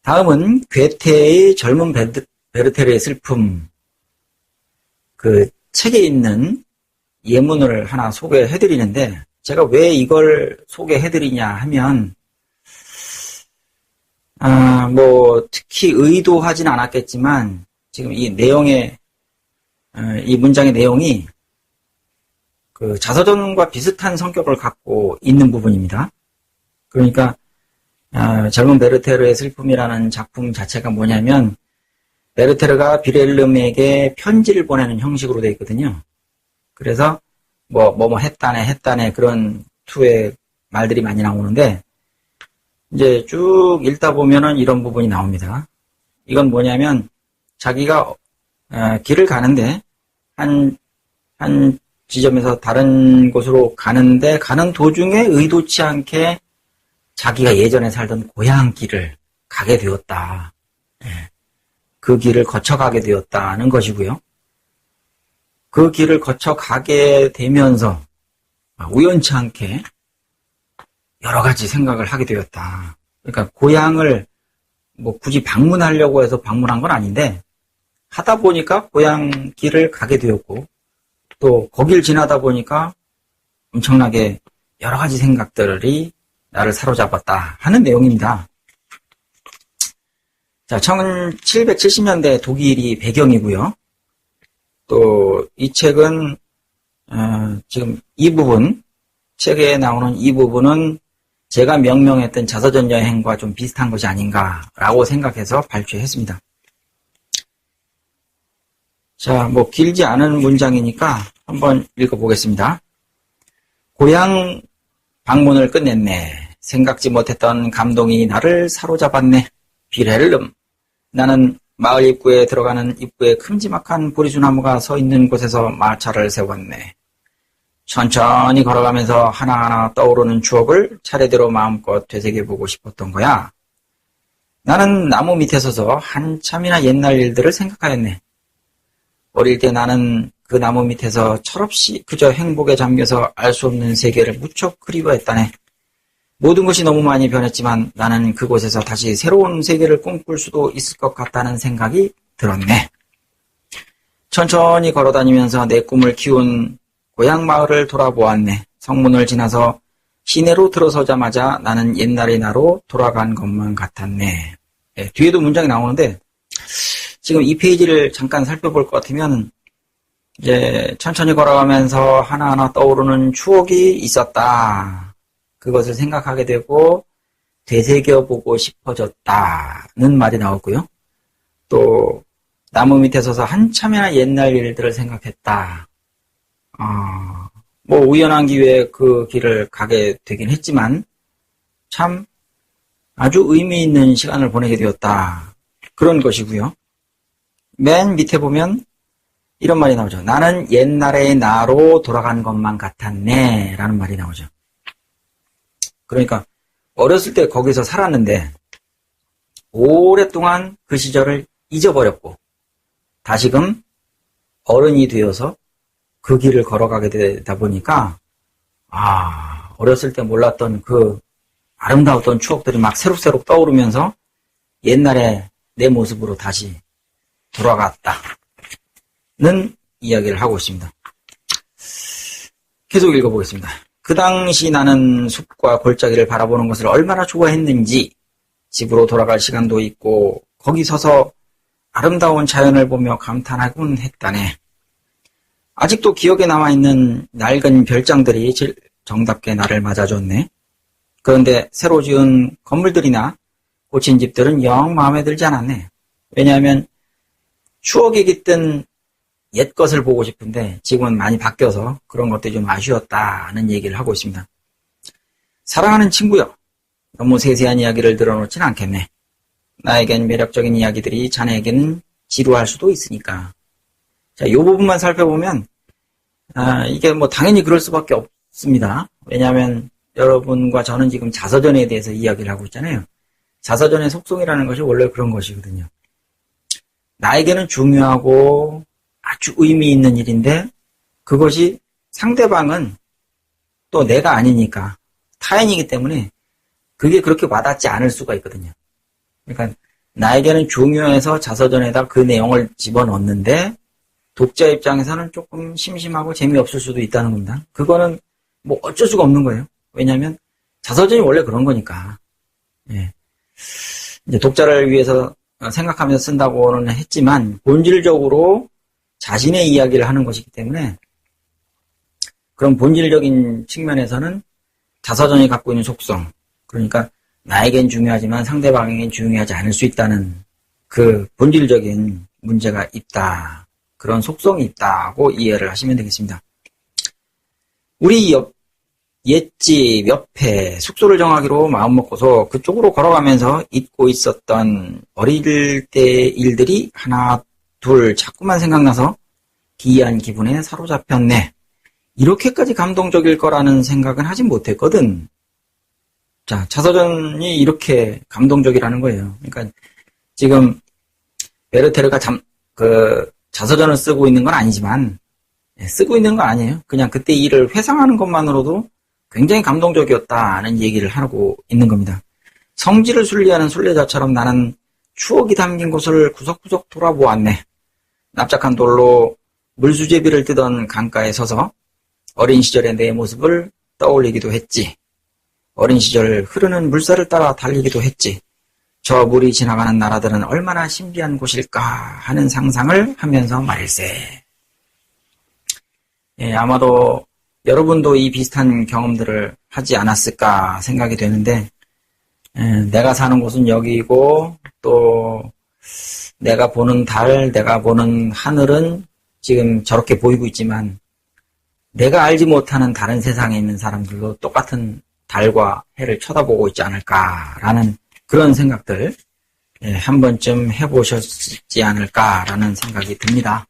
다음은 괴테의 젊은 베르테르의 슬픔, 그 책에 있는 예문을 하나 소개해드리는데, 제가 왜 이걸 소개해드리냐 하면, 특히 의도하진 않았겠지만, 지금 이 내용의, 이 문장의 내용이 그 자서전과 비슷한 성격을 갖고 있는 부분입니다. 그러니까, 젊은 베르테르의 슬픔이라는 작품 자체가 뭐냐면, 베르테르가 빌헬름에게 편지를 보내는 형식으로 되어 있거든요. 그래서, 했다네, 그런 투의 말들이 많이 나오는데, 이제 쭉 읽다 보면은 이런 부분이 나옵니다. 이건 뭐냐면, 자기가, 길을 가는데, 한 지점에서 다른 곳으로 가는데, 가는 도중에 의도치 않게 자기가 예전에 살던 고향길을 가게 되었다. 그 길을 거쳐가게 되었다는 것이고요. 그 길을 거쳐가게 되면서 우연치 않게 여러 가지 생각을 하게 되었다. 그러니까 고향을 굳이 방문하려고 해서 방문한 건 아닌데 하다 보니까 고향 길을 가게 되었고 또 거길 지나다 보니까 엄청나게 여러 가지 생각들이 나를 사로잡았다 하는 내용입니다. 자, 1770년대 독일이 배경이고요. 또 이 책은 지금 이 부분, 책에 나오는 이 부분은 제가 명명했던 자서전 여행과 좀 비슷한 것이 아닌가라고 생각해서 발췌했습니다. 자, 길지 않은 문장이니까 한번 읽어보겠습니다. 고향 방문을 끝냈네. 생각지 못했던 감동이 나를 사로잡았네. 빌헬름. 나는 마을 입구에 들어가는 입구에 큼지막한 보리수나무가 서 있는 곳에서 마차를 세웠네. 천천히 걸어가면서 하나하나 떠오르는 추억을 차례대로 마음껏 되새겨보고 싶었던 거야. 나는 나무 밑에 서서 한참이나 옛날 일들을 생각하였네. 어릴 때 나는 그 나무 밑에서 철없이 그저 행복에 잠겨서 알 수 없는 세계를 무척 그리워했다네. 모든 것이 너무 많이 변했지만 나는 그곳에서 다시 새로운 세계를 꿈꿀 수도 있을 것 같다는 생각이 들었네. 천천히 걸어다니면서 내 꿈을 키운 고향 마을을 돌아보았네. 성문을 지나서 시내로 들어서자마자 나는 옛날의 나로 돌아간 것만 같았네. 네, 뒤에도 문장이 나오는데 지금 이 페이지를 잠깐 살펴볼 것 같으면 이제 천천히 걸어가면서 하나하나 떠오르는 추억이 있었다. 그것을 생각하게 되고 되새겨보고 싶어졌다는 말이 나오고요. 또 나무 밑에 서서 한참이나 옛날 일들을 생각했다. 우연한 기회에 그 길을 가게 되긴 했지만 참 아주 의미 있는 시간을 보내게 되었다. 그런 것이고요. 맨 밑에 보면 이런 말이 나오죠. 나는 옛날의 나로 돌아간 것만 같았네 라는 말이 나오죠. 그러니까 어렸을 때 거기서 살았는데 오랫동안 그 시절을 잊어버렸고 다시금 어른이 되어서 그 길을 걸어가게 되다 보니까 어렸을 때 몰랐던 그 아름다웠던 추억들이 막 새록새록 떠오르면서 옛날에 내 모습으로 다시 돌아갔다는 이야기를 하고 있습니다. 계속 읽어보겠습니다. 그 당시 나는 숲과 골짜기를 바라보는 것을 얼마나 좋아했는지 집으로 돌아갈 시간도 있고 거기 서서 아름다운 자연을 보며 감탄하곤 했다네. 아직도 기억에 남아있는 낡은 별장들이 정답게 나를 맞아줬네. 그런데 새로 지은 건물들이나 고친 집들은 영 마음에 들지 않았네. 왜냐하면 추억이 깃든 옛 것을 보고 싶은데 지금은 많이 바뀌어서 그런 것들이 좀 아쉬웠다는 얘기를 하고 있습니다. 사랑하는 친구요. 너무 세세한 이야기를 들어놓진 않겠네. 나에겐 매력적인 이야기들이 자네에게는 지루할 수도 있으니까. 자, 이 부분만 살펴보면 이게 당연히 그럴 수밖에 없습니다. 왜냐하면 여러분과 저는 지금 자서전에 대해서 이야기를 하고 있잖아요. 자서전의 속성이라는 것이 원래 그런 것이거든요. 나에게는 중요하고 아주 의미 있는 일인데 그것이 상대방은 또 내가 아니니까 타인이기 때문에 그게 그렇게 와닿지 않을 수가 있거든요. 그러니까 나에게는 중요해서 자서전에다 그 내용을 집어넣는데 독자 입장에서는 조금 심심하고 재미없을 수도 있다는 겁니다. 그거는 뭐 어쩔 수가 없는 거예요. 왜냐하면 자서전이 원래 그런 거니까. 예. 이제 독자를 위해서 생각하면서 쓴다고는 했지만 본질적으로 자신의 이야기를 하는 것이기 때문에 그런 본질적인 측면에서는 자서전이 갖고 있는 속성, 그러니까 나에겐 중요하지만 상대방에겐 중요하지 않을 수 있다는 그 본질적인 문제가 있다. 그런 속성이 있다고 이해를 하시면 되겠습니다. 우리 옛집 옆에 숙소를 정하기로 마음먹고서 그쪽으로 걸어가면서 잊고 있었던 어릴 때 일들이 하나 둘 자꾸만 생각나서 기이한 기분에 사로잡혔네. 이렇게까지 감동적일 거라는 생각은 하진 못했거든. 자, 자서전이 이렇게 감동적이라는 거예요. 그러니까 지금 베르테르가 자서전을 쓰고 있는 건 아니지만 쓰고 있는 건 아니에요. 그냥 그때 일을 회상하는 것만으로도 굉장히 감동적이었다는 얘기를 하고 있는 겁니다. 성질을 순리하는 순례자처럼 나는 추억이 담긴 곳을 구석구석 돌아보았네. 납작한 돌로 물수제비를 뜨던 강가에 서서 어린 시절의 내 모습을 떠올리기도 했지. 어린 시절 흐르는 물살을 따라 달리기도 했지. 저 물이 지나가는 나라들은 얼마나 신비한 곳일까 하는 상상을 하면서 말일세. 예, 아마도 여러분도 이 비슷한 경험들을 하지 않았을까 생각이 되는데, 내가 사는 곳은 여기고 또 내가 보는 달, 내가 보는 하늘은 지금 저렇게 보이고 있지만 내가 알지 못하는 다른 세상에 있는 사람들도 똑같은 달과 해를 쳐다보고 있지 않을까라는 그런 생각들 한 번쯤 해보셨지 않을까라는 생각이 듭니다.